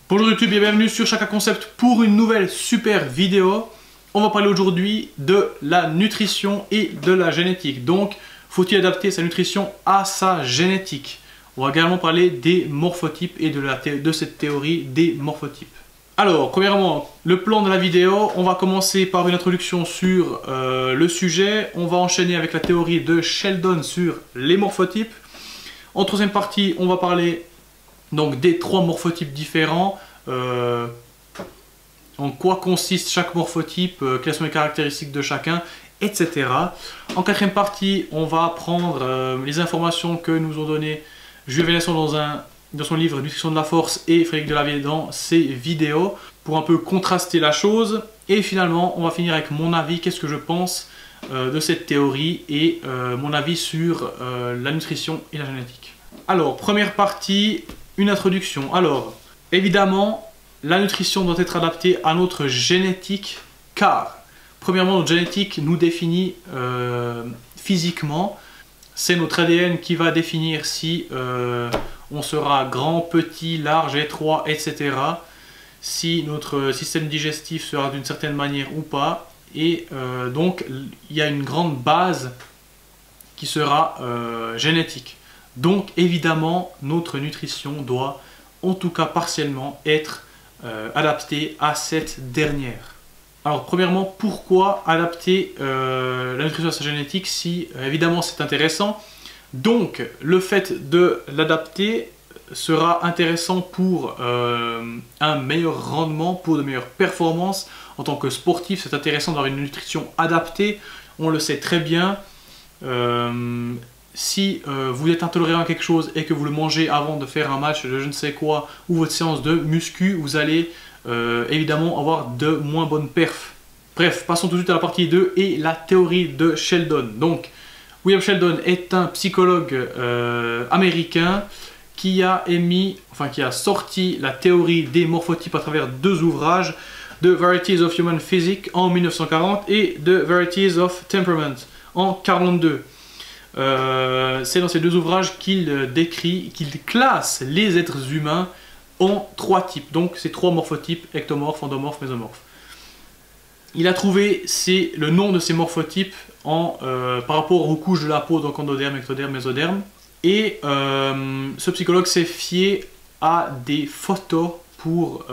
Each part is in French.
Bonjour YouTube et bienvenue sur Chaka Concept pour une nouvelle super vidéo. On va parler aujourd'hui de la nutrition et de la génétique. Donc, faut-il adapter sa nutrition à sa génétique? On va également parler des morphotypes et de cette théorie des morphotypes. Alors, premièrement, le plan de la vidéo, on va commencer par une introduction sur le sujet. On va enchaîner avec la théorie de Sheldon sur les morphotypes. En troisième partie, on va parler donc des trois morphotypes différents, en quoi consiste chaque morphotype, quelles sont les caractéristiques de chacun, etc. En quatrième partie, on va apprendre les informations que nous ont données Jules Vénesson dans son livre Nutrition de la force et Frédéric Delavier dans ses vidéos, pour un peu contraster la chose. Et finalement, on va finir avec mon avis, qu'est-ce que je pense de cette théorie et mon avis sur la nutrition et la génétique. Alors, première partie, une introduction. Alors, évidemment, la nutrition doit être adaptée à notre génétique, car, premièrement, notre génétique nous définit physiquement. C'est notre ADN qui va définir si on sera grand, petit, large, étroit, etc. Si notre système digestif sera d'une certaine manière ou pas. Et donc, il y a une grande base qui sera génétique. Donc évidemment, notre nutrition doit, en tout cas partiellement, être adaptée à cette dernière. Alors premièrement, pourquoi adapter la nutrition à sa génétique si évidemment c'est intéressant? Donc le fait de l'adapter sera intéressant pour un meilleur rendement, pour de meilleures performances. En tant que sportif, c'est intéressant d'avoir une nutrition adaptée. On le sait très bien. Si vous êtes intolérant à quelque chose et que vous le mangez avant de faire un match de je ne sais quoi ou votre séance de muscu, vous allez évidemment avoir de moins bonnes perfs. Bref, passons tout de suite à la partie 2 et la théorie de Sheldon. Donc, William Sheldon est un psychologue américain qui a sorti la théorie des morphotypes à travers deux ouvrages, The Varieties of Human Physics en 1940 et The Varieties of Temperament en 1942. C'est dans ces deux ouvrages qu'il classe les êtres humains en trois types. Donc ces trois morphotypes, ectomorphes, endomorphes, mésomorphes. Il a trouvé le nom de ces morphotypes par rapport aux couches de la peau, donc endoderme, ectoderme, mésoderme. Et ce psychologue s'est fié à des photos pour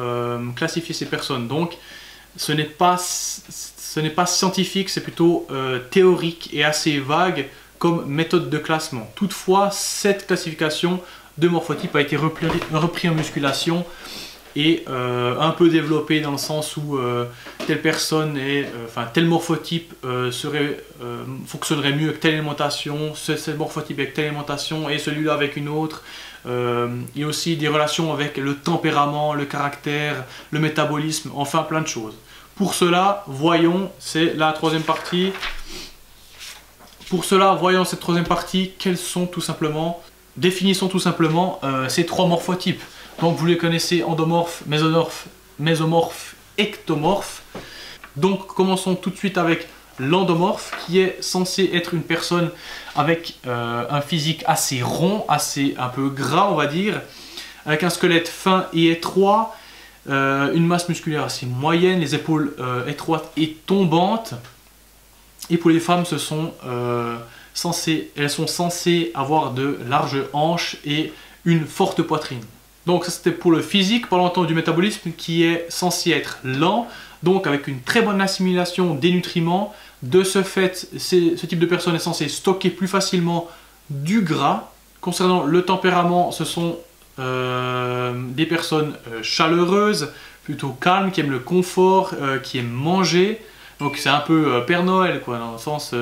classifier ces personnes. Donc ce n'est pas scientifique, c'est plutôt théorique et assez vague comme méthode de classement. Toutefois, cette classification de morphotypes a été repris en musculation et un peu développée dans le sens où telle personne tel morphotype fonctionnerait mieux avec telle alimentation, ce morphotype avec telle alimentation et celui-là avec une autre. Il y a aussi des relations avec le tempérament, le caractère, le métabolisme, enfin plein de choses. Pour cela, voyons, c'est la troisième partie. Pour cela, voyons cette troisième partie, définissons tout simplement ces trois morphotypes. Donc vous les connaissez, endomorphe, mésomorphe, ectomorphe. Donc commençons tout de suite avec l'endomorphe, qui est censé être une personne avec un physique assez rond, un peu gras on va dire, avec un squelette fin et étroit, une masse musculaire assez moyenne, les épaules étroites et tombantes. Et pour les femmes, elles sont censées avoir de larges hanches et une forte poitrine. Donc ça c'était pour le physique. Parlons maintenant du métabolisme qui est censé être lent, donc avec une très bonne assimilation des nutriments. De ce fait, ce type de personne est censé stocker plus facilement du gras. Concernant le tempérament, ce sont des personnes chaleureuses, plutôt calmes, qui aiment le confort, qui aiment manger. Donc c'est un peu Père Noël, quoi, dans le sens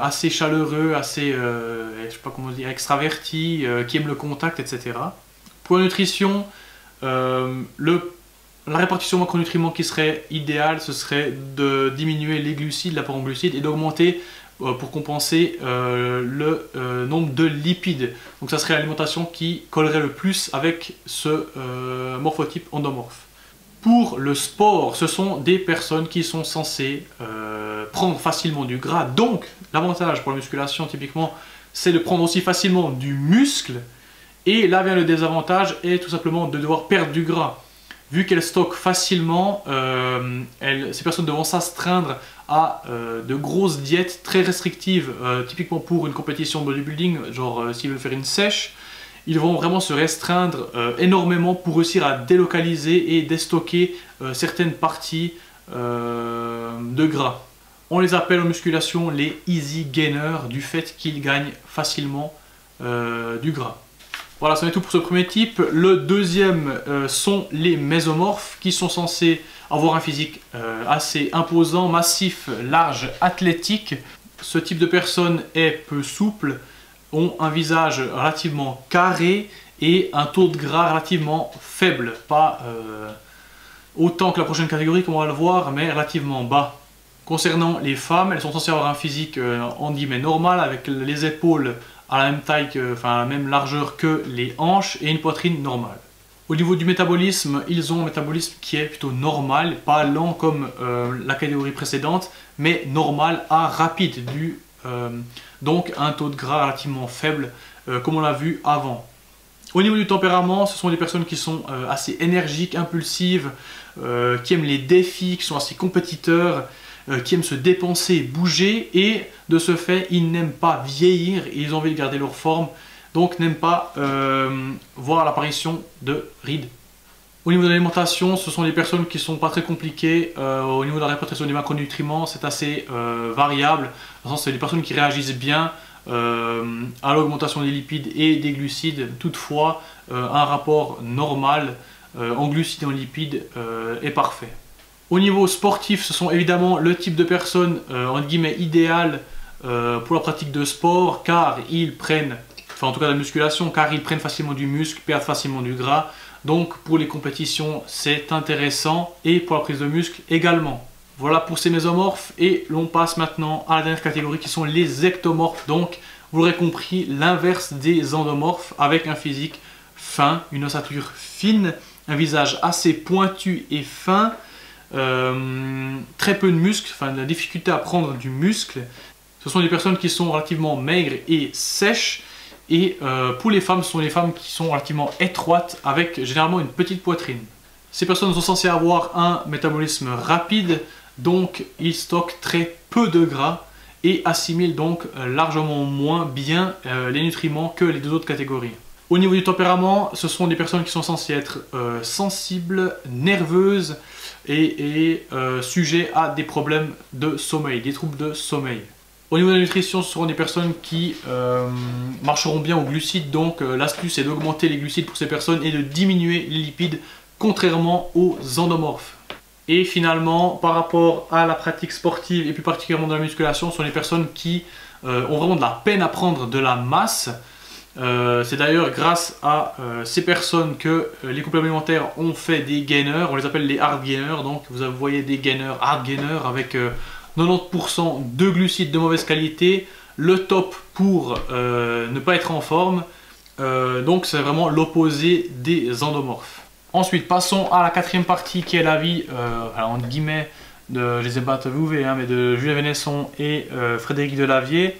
assez chaleureux, assez je sais pas comment dire, extraverti, qui aime le contact, etc. Pour la nutrition, la répartition macronutriments qui serait idéale, ce serait de diminuer les glucides, l'apport en glucides, et d'augmenter pour compenser le nombre de lipides. Donc ça serait l'alimentation qui collerait le plus avec ce morphotype endomorphe. Pour le sport, ce sont des personnes qui sont censées prendre facilement du gras. Donc, l'avantage pour la musculation, typiquement, c'est de prendre aussi facilement du muscle Et là vient le désavantage, et tout simplement de devoir perdre du gras. Vu qu'elles stockent facilement, ces personnes devront s'astreindre à de grosses diètes très restrictives, typiquement pour une compétition de bodybuilding, genre s'ils veulent faire une sèche, ils vont vraiment se restreindre énormément pour réussir à délocaliser et déstocker certaines parties de gras. On les appelle en musculation les easy gainers du fait qu'ils gagnent facilement du gras. Voilà, c'en est tout pour ce premier type. Le deuxième sont les mésomorphes qui sont censés avoir un physique assez imposant, massif, large, athlétique. Ce type de personne est peu souple, ont un visage relativement carré et un taux de gras relativement faible. Pas autant que la prochaine catégorie comme on va le voir, mais relativement bas. Concernant les femmes, elles sont censées avoir un physique en guillemets normal, avec les épaules à la même taille, à la même largeur que les hanches et une poitrine normale. Au niveau du métabolisme, ils ont un métabolisme qui est plutôt normal, pas lent comme la catégorie précédente, mais normal à rapide, donc un taux de gras relativement faible, comme on l'a vu avant. Au niveau du tempérament, ce sont des personnes qui sont assez énergiques, impulsives, qui aiment les défis, qui sont assez compétiteurs, qui aiment se dépenser, bouger, et de ce fait, ils n'aiment pas vieillir, et ils ont envie de garder leur forme, donc n'aiment pas voir l'apparition de rides. Au niveau de l'alimentation, ce sont des personnes qui ne sont pas très compliquées. Au niveau de la répartition des macronutriments, c'est assez variable. C'est des personnes qui réagissent bien à l'augmentation des lipides et des glucides. Toutefois, un rapport normal en glucides et en lipides est parfait. Au niveau sportif, ce sont évidemment le type de personnes entre guillemets idéales pour la pratique de sport, car ils prennent, en tout cas la musculation, car ils prennent facilement du muscle, perdent facilement du gras. Donc pour les compétitions, c'est intéressant, et pour la prise de muscle également. Voilà pour ces mésomorphes, et l'on passe maintenant à la dernière catégorie qui sont les ectomorphes. Donc vous l'aurez compris, l'inverse des endomorphes, avec un physique fin, une ossature fine, un visage assez pointu et fin, très peu de muscles, de la difficulté à prendre du muscle. Ce sont des personnes qui sont relativement maigres et sèches, et pour les femmes, ce sont des femmes qui sont relativement étroites, avec généralement une petite poitrine. Ces personnes sont censées avoir un métabolisme rapide, donc ils stockent très peu de gras et assimilent donc largement moins bien les nutriments que les deux autres catégories. Au niveau du tempérament, ce sont des personnes qui sont censées être sensibles, nerveuses et sujets à des problèmes de sommeil, des troubles de sommeil. Au niveau de la nutrition, ce seront des personnes qui marcheront bien aux glucides, donc l'astuce est d'augmenter les glucides pour ces personnes et de diminuer les lipides, contrairement aux endomorphes. Et finalement, par rapport à la pratique sportive et plus particulièrement de la musculation, ce sont les personnes qui ont vraiment de la peine à prendre de la masse. C'est d'ailleurs grâce à ces personnes que les compléments alimentaires ont fait des gainers, on les appelle les hard gainers. Donc vous voyez des gainers, hard gainers avec 90% de glucides de mauvaise qualité, le top pour ne pas être en forme. Donc c'est vraiment l'opposé des endomorphes. Ensuite, passons à la quatrième partie qui est l'avis, entre guillemets, je les ai pas interviewés, mais de Julien Vénesson et Frédéric Delavier.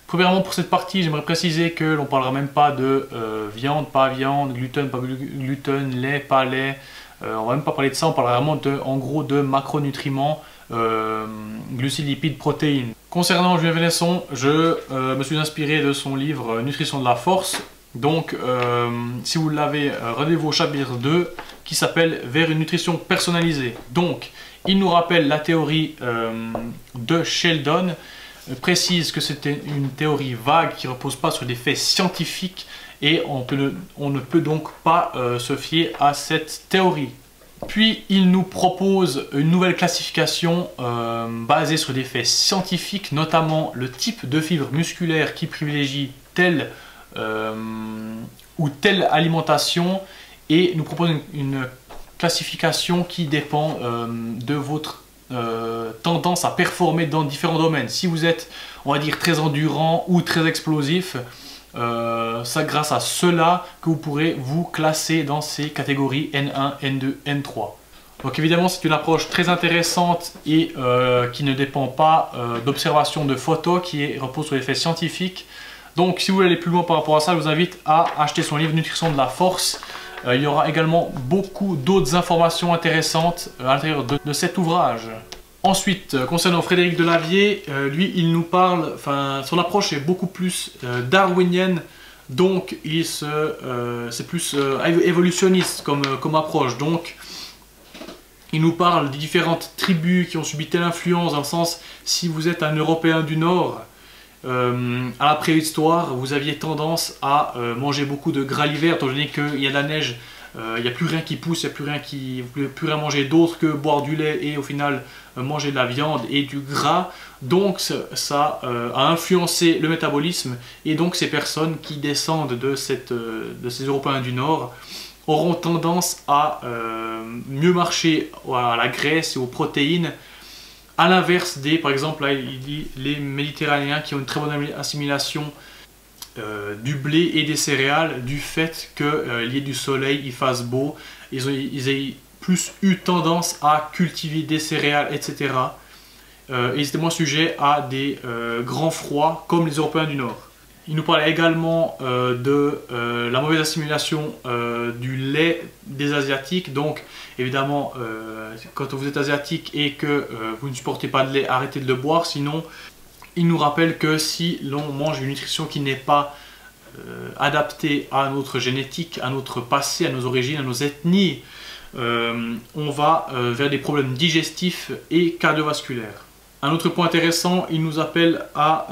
Premièrement, pour cette partie, j'aimerais préciser que l'on ne parlera même pas de viande, pas viande, gluten, pas gluten, lait, pas lait. On va même pas parler de ça, on parlera vraiment en gros de macronutriments, glucides, lipides, protéines. Concernant Julien Vénesson, je me suis inspiré de son livre Nutrition de la force. Donc, si vous l'avez, rendez-vous au chapitre 2 qui s'appelle Vers une nutrition personnalisée. Donc, il nous rappelle la théorie de Sheldon, précise que c'était une théorie vague qui ne repose pas sur des faits scientifiques et on ne peut donc pas se fier à cette théorie. Puis il nous propose une nouvelle classification basée sur des faits scientifiques, notamment le type de fibre musculaire qui privilégie telle ou telle alimentation, et nous propose une classification qui dépend de votre tendance à performer dans différents domaines. Si vous êtes, on va dire, très endurant ou très explosif, c'est grâce à cela que vous pourrez vous classer dans ces catégories N1, N2, N3. Donc évidemment, c'est une approche très intéressante et qui ne dépend pas d'observation de photos, qui repose sur les faits scientifiques. Donc si vous voulez aller plus loin par rapport à ça, je vous invite à acheter son livre Nutrition de la force. Il y aura également beaucoup d'autres informations intéressantes à l'intérieur de cet ouvrage. Ensuite, concernant Frédéric Delavier, lui il nous parle, son approche est beaucoup plus darwinienne, donc c'est plus évolutionniste comme approche. Donc il nous parle des différentes tribus qui ont subi telle influence, dans le sens, si vous êtes un Européen du Nord, à la préhistoire, vous aviez tendance à manger beaucoup de gras l'hiver, étant donné qu'il y a de la neige, il n'y a plus rien qui pousse, vous ne pouvez plus rien manger d'autre que boire du lait et au final manger de la viande et du gras. Donc ça a influencé le métabolisme, et donc ces personnes qui descendent de ces Européens du Nord auront tendance à mieux marcher à la graisse et aux protéines, à l'inverse par exemple, là, il dit les Méditerranéens qui ont une très bonne assimilation du blé et des céréales, du fait qu'il y ait du soleil, il fasse beau, ils aient plus eu tendance à cultiver des céréales, etc. Et ils étaient moins sujets à des grands froids comme les Européens du Nord. Il nous parle également de la mauvaise assimilation du lait des Asiatiques. Donc évidemment, quand vous êtes asiatique et que vous ne supportez pas de lait, arrêtez de le boire. Sinon, il nous rappelle que si l'on mange une nutrition qui n'est pas adaptée à notre génétique, à notre passé, à nos origines, à nos ethnies, on va vers des problèmes digestifs et cardiovasculaires. Un autre point intéressant, il nous appelle à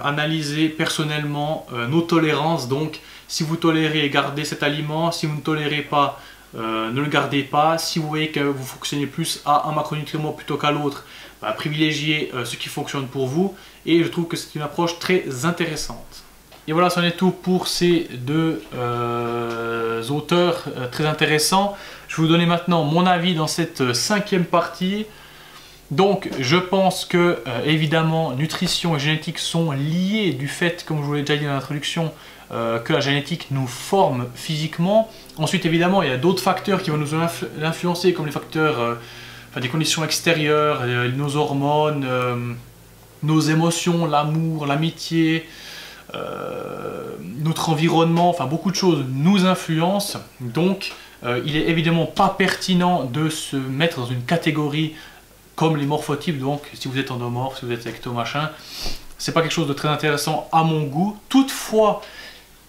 analyser personnellement nos tolérances. Donc si vous tolérez, gardez cet aliment. Si vous ne tolérez pas, ne le gardez pas. Si vous voyez que vous fonctionnez plus à un macronutriment plutôt qu'à l'autre, privilégiez ce qui fonctionne pour vous. Et je trouve que c'est une approche très intéressante. Et voilà, c'en est tout pour ces deux auteurs très intéressants. Je vais vous donner maintenant mon avis dans cette 5e partie. Donc je pense que évidemment nutrition et génétique sont liées, du fait, comme je vous l'ai déjà dit dans l'introduction, que la génétique nous forme physiquement. Ensuite évidemment il y a d'autres facteurs qui vont nous influencer, comme les facteurs des conditions extérieures, nos hormones, nos émotions, l'amour, l'amitié, notre environnement, beaucoup de choses nous influencent. Donc il est évidemment pas pertinent de se mettre dans une catégorie comme les morphotypes. Donc si vous êtes endomorphe, si vous êtes ecto machin, c'est pas quelque chose de très intéressant à mon goût. Toutefois,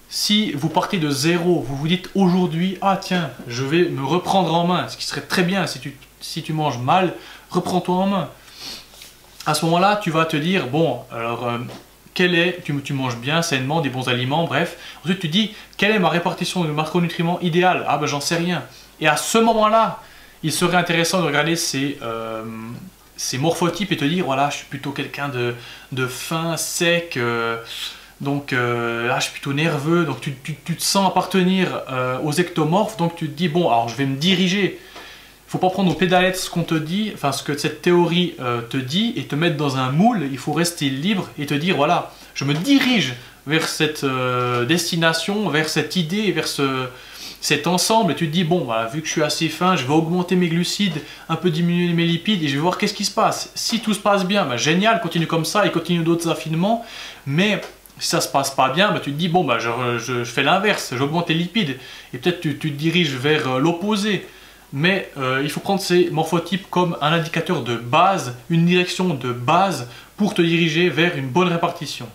si vous partez de zéro, vous vous dites aujourd'hui, ah tiens, je vais me reprendre en main, ce qui serait très bien, si tu manges mal, reprends-toi en main. À ce moment-là, tu vas te dire, bon, alors tu manges bien, sainement, des bons aliments, bref. Ensuite tu dis, quelle est ma répartition de macronutriments idéale? Ah ben j'en sais rien. Et à ce moment-là, il serait intéressant de regarder ces morphotypes et te dire, voilà, je suis plutôt quelqu'un de fin, sec, donc là je suis plutôt nerveux, donc tu te sens appartenir aux ectomorphes, donc tu te dis, bon, alors je vais me diriger. Il ne faut pas prendre aux pédalettes ce qu'on te dit, ce que cette théorie te dit, et te mettre dans un moule. Il faut rester libre et te dire, voilà, je me dirige vers cette destination, vers cette idée, vers cet ensemble, et tu te dis, bon, voilà, vu que je suis assez fin, je vais augmenter mes glucides, un peu diminuer mes lipides, et je vais voir qu'est-ce qui se passe. Si tout se passe bien, génial, continue comme ça, et continue d'autres affinements. Mais si ça se passe pas bien, tu te dis, bon, je fais l'inverse, j'augmente les lipides, et peut-être tu te diriges vers l'opposé. Mais il faut prendre ces morphotypes comme un indicateur de base, une direction de base pour te diriger vers une bonne répartition.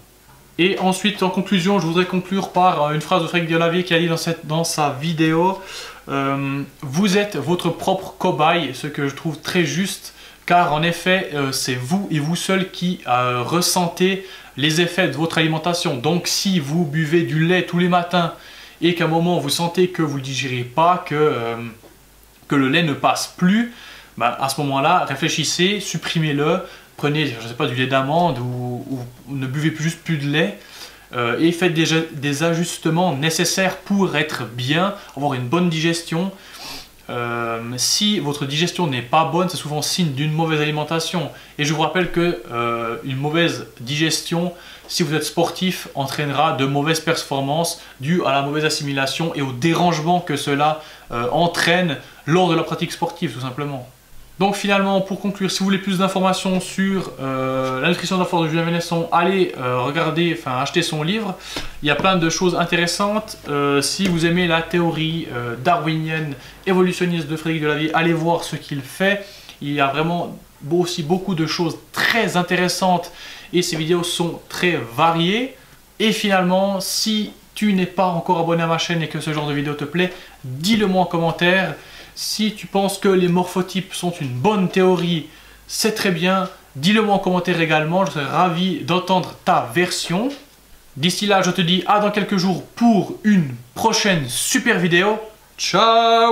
Et ensuite, en conclusion, je voudrais conclure par une phrase de Frédéric Delavier qui a dit dans sa vidéo, vous êtes votre propre cobaye, ce que je trouve très juste, car en effet, c'est vous et vous seul qui ressentez les effets de votre alimentation. Donc si vous buvez du lait tous les matins et qu'à un moment vous sentez que vous ne digérez pas, que le lait ne passe plus, à ce moment-là, réfléchissez, supprimez-le, prenez, je sais pas, du lait d'amande ou ne buvez juste plus de lait et faites des ajustements nécessaires pour être bien, avoir une bonne digestion. Si votre digestion n'est pas bonne, c'est souvent signe d'une mauvaise alimentation. Et je vous rappelle que une mauvaise digestion, si vous êtes sportif, entraînera de mauvaises performances dues à la mauvaise assimilation et au dérangement que cela entraîne lors de la pratique sportive, tout simplement. Donc finalement, pour conclure, si vous voulez plus d'informations sur la nutrition de la force de Julien Ménesson, allez regarder, enfin acheter son livre. Il y a plein de choses intéressantes. Si vous aimez la théorie darwinienne, évolutionniste de Frédéric Delavier, allez voir ce qu'il fait. Il y a vraiment aussi beaucoup de choses très intéressantes et ces vidéos sont très variées. Et finalement, si tu n'es pas encore abonné à ma chaîne et que ce genre de vidéo te plaît, dis-le moi en commentaire. Si tu penses que les morphotypes sont une bonne théorie, c'est très bien. Dis-le moi en commentaire également, je serais ravi d'entendre ta version. D'ici là, je te dis à dans quelques jours pour une prochaine super vidéo. Ciao!